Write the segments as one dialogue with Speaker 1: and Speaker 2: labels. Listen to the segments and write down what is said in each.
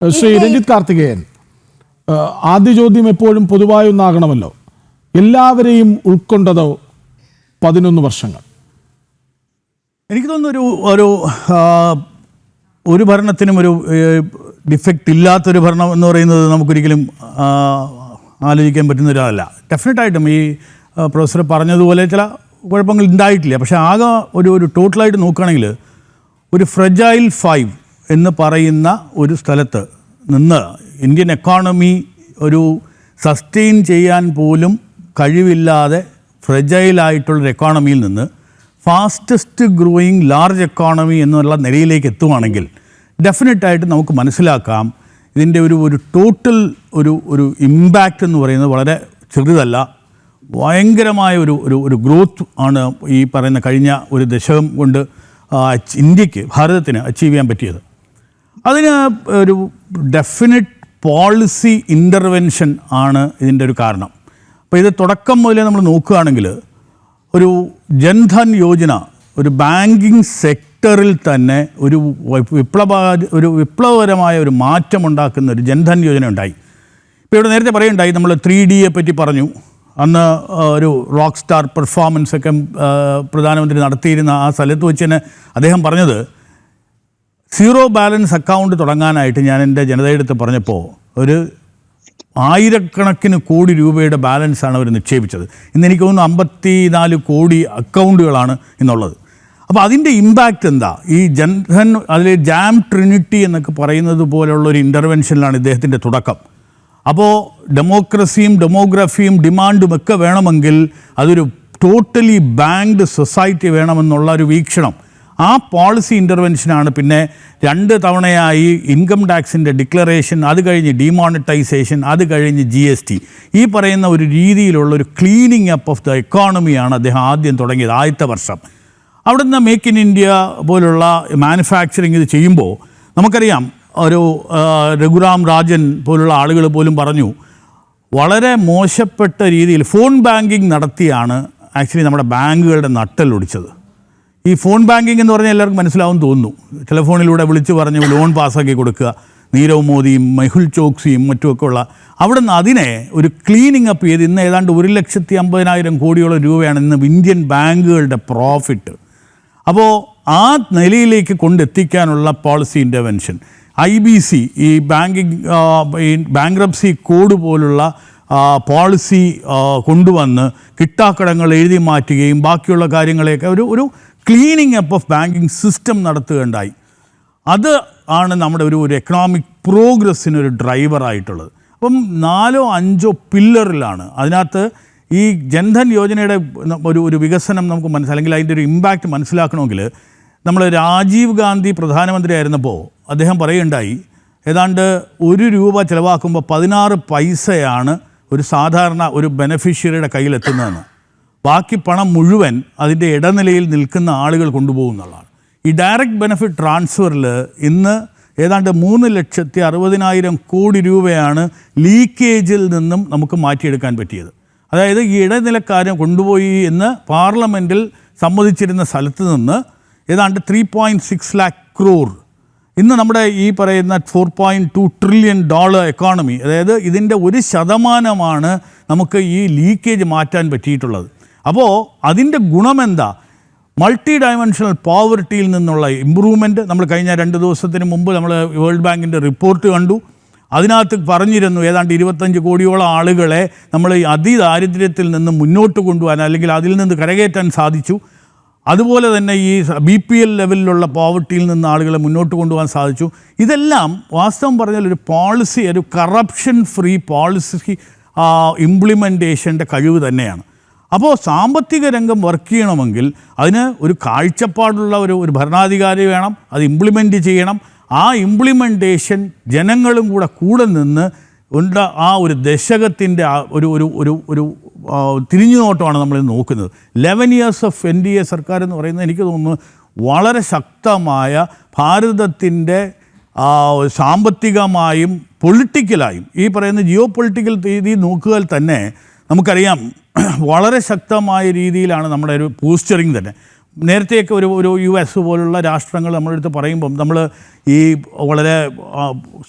Speaker 1: ശ്രീ രഞ്ജിത്ത് കാർത്തികേയൻ, ആദ്യ ചോദ്യം എപ്പോഴും പൊതുവായൊന്നാകണമല്ലോ. എല്ലാവരെയും ഉൾക്കൊണ്ടതോ 11 വർഷങ്ങൾ?
Speaker 2: എനിക്ക് തോന്നുന്നു ഒരു ഭരണത്തിനും ഒരു ഡിഫക്റ്റ് ഇല്ലാത്തൊരു ഭരണം എന്ന് പറയുന്നത് നമുക്കൊരിക്കലും ആലോചിക്കാൻ പറ്റുന്നൊരാളല്ല. ഡെഫിനറ്റായിട്ടും ഈ പ്രൊഫസർ പറഞ്ഞതുപോലെ ചില കുഴപ്പങ്ങൾ ഉണ്ടായിട്ടില്ല. പക്ഷേ ആകെ ഒരു ടോട്ടലായിട്ട് നോക്കുകയാണെങ്കിൽ ഒരു ഫ്രജൈൽ 5 എന്ന് പറയുന്ന ഒരു സ്ഥലത്ത് നിന്ന് ഇന്ത്യൻ എക്കോണമി ഒരു സസ്റ്റെയിൻ ചെയ്യാൻ പോലും കഴിവില്ലാതെ ഫ്രജൈലായിട്ടുള്ളൊരു എക്കോണമിയിൽ നിന്ന് ഫാസ്റ്റസ്റ്റ് ഗ്രോയിങ് ലാർജ് എക്കോണമി എന്നുള്ള നിലയിലേക്ക് എത്തുവാണെങ്കിൽ ഡെഫിനറ്റായിട്ട് നമുക്ക് മനസ്സിലാക്കാം ഇതിൻ്റെ ഒരു ടോട്ടൽ ഒരു ഇമ്പാക്റ്റ് എന്ന് പറയുന്നത് വളരെ ചെറുതല്ല. ഭയങ്കരമായ ഒരു ഗ്രോത്ത് ആണ് ഈ പറയുന്ന കഴിഞ്ഞ ഒരു ദശകം കൊണ്ട് ഇന്ത്യക്ക്, ഭാരതത്തിന് അച്ചീവ് ചെയ്യാൻ പറ്റിയത്. അതിന് ഒരു ഡെഫിനിറ്റ് പോളിസി ഇൻ്റർവെൻഷൻ ആണ് ഇതിൻ്റെ ഒരു കാരണം. അപ്പോൾ ഇത് തുടക്കം മുതലേ നമ്മൾ നോക്കുകയാണെങ്കിൽ ഒരു ജൻധൻ യോജന, ഒരു ബാങ്കിങ് സെക്ടറിൽ തന്നെ ഒരു വിപ്ലവകരമായ ഒരു മാറ്റമുണ്ടാക്കുന്ന ഒരു ജൻധൻ യോജന ഉണ്ടായി. ഇപ്പോൾ ഇവിടെ നേരത്തെ പറയുണ്ടായി, നമ്മൾ 3Dയെ പറ്റി പറഞ്ഞു. അന്ന് ഒരു റോക്ക് സ്റ്റാർ പെർഫോമൻസ് ഒക്കെ പ്രധാനമന്ത്രി നടത്തിയിരുന്ന ആ സ്ഥലത്ത് വെച്ച് തന്നെ അദ്ദേഹം പറഞ്ഞത്, സീറോ ബാലൻസ് അക്കൗണ്ട് തുടങ്ങാനായിട്ട് ഞാൻ എൻ്റെ ജനതയുടെ അടുത്ത് പറഞ്ഞപ്പോൾ ഒരു 1000 കോടി രൂപയുടെ ബാലൻസാണ് അവർ നിക്ഷേപിച്ചത്. ഇന്ന് എനിക്ക് തോന്നുന്നു 54 കോടി അക്കൗണ്ടുകളാണ് ഇന്നുള്ളത്. അപ്പോൾ അതിൻ്റെ ഇമ്പാക്റ്റ് എന്താ? ഈ ജൻധൻ, അതിൽ ജാം ട്രിനിറ്റി എന്നൊക്കെ പറയുന്നത് പോലെയുള്ളൊരു ഇൻ്റർവെൻഷനിലാണ് ഇദ്ദേഹത്തിൻ്റെ തുടക്കം. അപ്പോൾ ഡെമോക്രസിയും ഡെമോഗ്രഫിയും ഡിമാൻഡും ഒക്കെ വേണമെങ്കിൽ അതൊരു ടോട്ടലി ബാങ്ക്ഡ് സൊസൈറ്റി വേണമെന്നുള്ള ഒരു വീക്ഷണം, ആ പോളിസി ഇൻ്റർവെൻഷനാണ് പിന്നെ 2 തവണയായി ഇൻകം ടാക്സിൻ്റെ ഡിക്ലറേഷൻ, അത് കഴിഞ്ഞ് ഡിമോണിറ്റൈസേഷൻ, അത് കഴിഞ്ഞ് GST, ഈ പറയുന്ന ഒരു രീതിയിലുള്ള ഒരു ക്ലീനിങ് അപ്പ് ഓഫ് ദ എക്കോണമിയാണ് അദ്ദേഹം ആദ്യം തുടങ്ങിയത് ആദ്യത്തെ വർഷം. അവിടെ നിന്ന് മേക്ക് ഇൻ ഇന്ത്യ പോലുള്ള മാനുഫാക്ചറിങ് ഇത് ചെയ്യുമ്പോൾ നമുക്കറിയാം, ഒരു രഘുറാം രാജൻ പോലുള്ള ആളുകൾ പോലും പറഞ്ഞു, വളരെ മോശപ്പെട്ട രീതിയിൽ ഫോൺ ബാങ്കിങ് നടത്തിയാണ് ആക്ച്വലി നമ്മുടെ ബാങ്കുകളുടെ നട്ടെല്ലൊടിച്ചത്. ഈ ഫോൺ ബാങ്കിങ് എന്ന് പറഞ്ഞാൽ എല്ലാവർക്കും മനസ്സിലാവും തോന്നുന്നു. ടെലിഫോണിലൂടെ വിളിച്ച് പറഞ്ഞ് ലോൺ പാസ്സാക്കി കൊടുക്കുക, നീരവ് മോദിയും മെഹുൽ ചോക്സിയും മറ്റുമൊക്കെ ഉള്ള അവിടെ നിന്ന് അതിനെ ഒരു ക്ലീനിങ് അപ്പ് ചെയ്ത് ഇന്ന് ഏതാണ്ട് 1,50,000 കോടിയോളം രൂപയാണ് ഇന്ന് ഇന്ത്യൻ ബാങ്കുകളുടെ പ്രോഫിറ്റ്. അപ്പോൾ ആ നിലയിലേക്ക് കൊണ്ടെത്തിക്കാനുള്ള പോളിസി ഇൻ്റർവെൻഷൻ, IBC, ഈ ബാങ്ക്രപ്സി കോഡ് പോലുള്ള പോളിസി കൊണ്ടുവന്ന് കിട്ടാക്കടങ്ങൾ എഴുതി മാറ്റുകയും ബാക്കിയുള്ള കാര്യങ്ങളെയൊക്കെ ഒരു cleaning up of banking system നടത്തുകയുണ്ടായി. അത് ആണ് നമ്മുടെ ഒരു എക്കണോമിക് പ്രോഗ്രസ്സിനൊരു ഡ്രൈവറായിട്ടുള്ളത്. അപ്പം 4-5 പില്ലറിലാണ്. അതിനകത്ത് ഈ ജൻധൻ യോജനയുടെ ഒരു വികസനം നമുക്ക് അല്ലെങ്കിൽ അതിൻ്റെ ഒരു ഇമ്പാക്റ്റ് മനസ്സിലാക്കണമെങ്കിൽ നമ്മൾ രാജീവ് ഗാന്ധി പ്രധാനമന്ത്രി ആയിരുന്നപ്പോൾ അദ്ദേഹം പറയുകയുണ്ടായി, ഏതാണ്ട് 1 രൂപ ചിലവാക്കുമ്പോൾ 16 പൈസയാണ് ഒരു സാധാരണ ഒരു ബെനഫിഷ്യറിയുടെ കയ്യിലെത്തുന്നതെന്ന്. ബാക്കി പണം മുഴുവൻ അതിൻ്റെ ഇടനിലയിൽ നിൽക്കുന്ന ആളുകൾ കൊണ്ടുപോകുന്നുള്ളതാണ്. ഈ ഡയറക്റ്റ് ബെനഫിറ്റ് ട്രാൻസ്ഫറിൽ ഇന്ന് ഏതാണ്ട് 3,60,000 കോടി രൂപയാണ് ലീക്കേജിൽ നിന്നും നമുക്ക് മാറ്റിയെടുക്കാൻ പറ്റിയത്. അതായത് ഈ ഇടനിലക്കാരെ കൊണ്ടുപോയി എന്ന് പാർലമെൻറ്റിൽ സമ്മതിച്ചിരുന്ന സ്ഥലത്ത് നിന്ന് ഏതാണ്ട് 3.6 lakh crore ഇന്ന് നമ്മുടെ ഈ പറയുന്ന $4.2 trillion എക്കോണമി, അതായത് ഇതിൻ്റെ 1% നമുക്ക് ഈ ലീക്കേജ് മാറ്റാൻ പറ്റിയിട്ടുള്ളത്. അപ്പോൾ അതിൻ്റെ ഗുണമെന്താ? മൾട്ടി ഡയമെൻഷണൽ പോവർട്ടിയിൽ നിന്നുള്ള ഇമ്പ്രൂവ്മെൻറ്റ്. നമ്മൾ കഴിഞ്ഞ 2 ദിവസത്തിന് മുമ്പ് നമ്മൾ വേൾഡ് ബാങ്കിൻ്റെ റിപ്പോർട്ട് കണ്ടു. അതിനകത്ത് പറഞ്ഞിരുന്നു ഏതാണ്ട് 25 കോടിയോളം ആളുകളെ നമ്മൾ ഈ അതിദാരിദ്ര്യത്തിൽ നിന്ന് മുന്നോട്ട് കൊണ്ടുപോകാൻ അല്ലെങ്കിൽ അതിൽ നിന്ന് കരകയറ്റാൻ സാധിച്ചു. അതുപോലെ തന്നെ ഈ BPL ലെവലിലുള്ള പോവർട്ടിയിൽ നിന്ന് ആളുകളെ മുന്നോട്ട് കൊണ്ടുപോകാൻ സാധിച്ചു. ഇതെല്ലാം വാസ്തവം പറഞ്ഞാൽ ഒരു പോളിസി, ഒരു കറപ്ഷൻ ഫ്രീ പോളിസി ഇംപ്ലിമെൻറ്റേഷൻ്റെ കഴിവ് തന്നെയാണ്. അപ്പോൾ സാമ്പത്തിക രംഗം വർക്ക് ചെയ്യണമെങ്കിൽ അതിന് ഒരു കാഴ്ചപ്പാടുള്ള ഒരു ഭരണാധികാരി വേണം, അത് ഇംപ്ലിമെൻറ്റ് ചെയ്യണം. ആ ഇംപ്ലിമെൻറ്റേഷൻ ജനങ്ങളും കൂടെ നിന്ന് ആ ഒരു ദശകത്തിൻ്റെ ഒരു തിരിഞ്ഞുനോട്ടമാണ് നമ്മൾ നോക്കുന്നത്. 11 years ഓഫ് NDA സർക്കാർ എന്ന് പറയുന്നത് എനിക്ക് തോന്നുന്നു വളരെ ശക്തമായ ഭാരതത്തിൻ്റെ സാമ്പത്തികമായും പൊളിറ്റിക്കലായും ഈ പറയുന്ന ജിയോ പൊളിറ്റിക്കൽ രീതി നോക്കിയാൽ തന്നെ നമുക്കറിയാം വളരെ ശക്തമായ രീതിയിലാണ് നമ്മുടെ ഒരു പോസ്ചറിങ് തന്നെ. നേരത്തെയൊക്കെ ഒരു US പോലുള്ള രാഷ്ട്രങ്ങൾ നമ്മളെടുത്ത് പറയുമ്പം നമ്മൾ ഈ വളരെ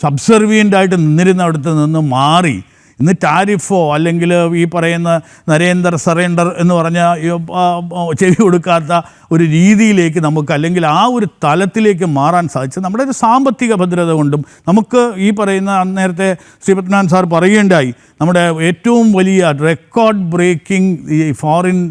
Speaker 2: സബ്സർവിയൻ്റായിട്ട് നിന്നിരുന്നിടത്ത് നിന്ന് മാറി ഇന്ന് ടാരിഫോ അല്ലെങ്കിൽ ഈ പറയുന്ന നരേന്ദ്ര സറേണ്ടർ എന്ന് പറഞ്ഞ ചെവി കൊടുക്കാത്ത ഒരു രീതിയിലേക്ക് നമുക്ക് അല്ലെങ്കിൽ ആ ഒരു തലത്തിലേക്ക് മാറാൻ സാധിച്ചത് നമ്മുടെ ഒരു സാമ്പത്തിക ഭദ്രത കൊണ്ടും നമുക്ക് ഈ പറയുന്ന നേരത്തെ ശ്രീപത്മനാഭൻ സാർ പറയുകയുണ്ടായി നമ്മുടെ ഏറ്റവും വലിയ റെക്കോർഡ് ബ്രേക്കിംഗ് ഈ ഫോറിൻ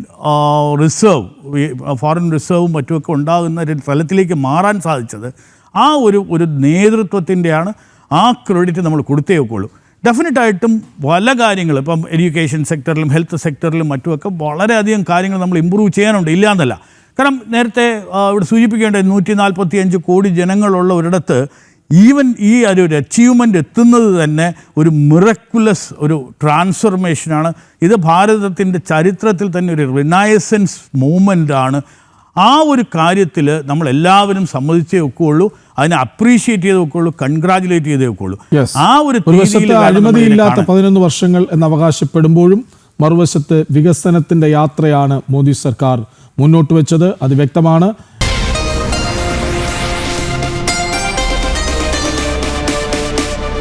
Speaker 2: റിസർവും മറ്റുമൊക്കെ ഉണ്ടാകുന്ന ഒരു തലത്തിലേക്ക് മാറാൻ സാധിച്ചത് ആ ഒരു നേതൃത്വത്തിൻ്റെയാണ്. ആ ക്രെഡിറ്റ് നമ്മൾ കൊടുത്തേ ഒക്കെയുള്ളൂ. ഡെഫിനറ്റായിട്ടും പല കാര്യങ്ങൾ ഇപ്പം എഡ്യൂക്കേഷൻ സെക്ടറിലും ഹെൽത്ത് സെക്ടറിലും മറ്റുമൊക്കെ വളരെയധികം കാര്യങ്ങൾ നമ്മൾ ഇമ്പ്രൂവ് ചെയ്യാനുണ്ട്, ഇല്ല എന്നല്ല. കാരണം നേരത്തെ ഇവിടെ സൂചിപ്പിക്കേണ്ടത് 145 കോടി ജനങ്ങളുള്ള ഒരിടത്ത് ഈവൻ ഈ ഒരു അച്ചീവ്മെൻ്റ് എത്തുന്നത് തന്നെ ഒരു മിറക്കുലസ് ഒരു ട്രാൻസ്ഫർമേഷനാണ്. ഇത് ഭാരതത്തിൻ്റെ ചരിത്രത്തിൽ തന്നെ ഒരു റിനൈസൻസ് മൂവ്മെൻ്റാണ്. ആ ഒരു കാര്യത്തിൽ നമ്മളെല്ലാവരും സമ്മതിച്ചേ ഒക്കെയുള്ളൂ, അതിനെ അപ്രീഷിയേറ്റ് ചെയ്തേ ഒക്കെയുള്ളൂ, കൺഗ്രാജുലേറ്റ് ചെയ്തേ ഒക്കെയുള്ളൂ. ആ ഒരു
Speaker 1: അഴിമതിയില്ലാത്ത 11 വർഷങ്ങൾ എന്ന് അവകാശപ്പെടുമ്പോഴും മറുവശത്ത് വികസനത്തിൻ്റെ യാത്രയാണ് മോദി സർക്കാർ മുന്നോട്ട് വെച്ചത്. അത് വ്യക്തമാണ്.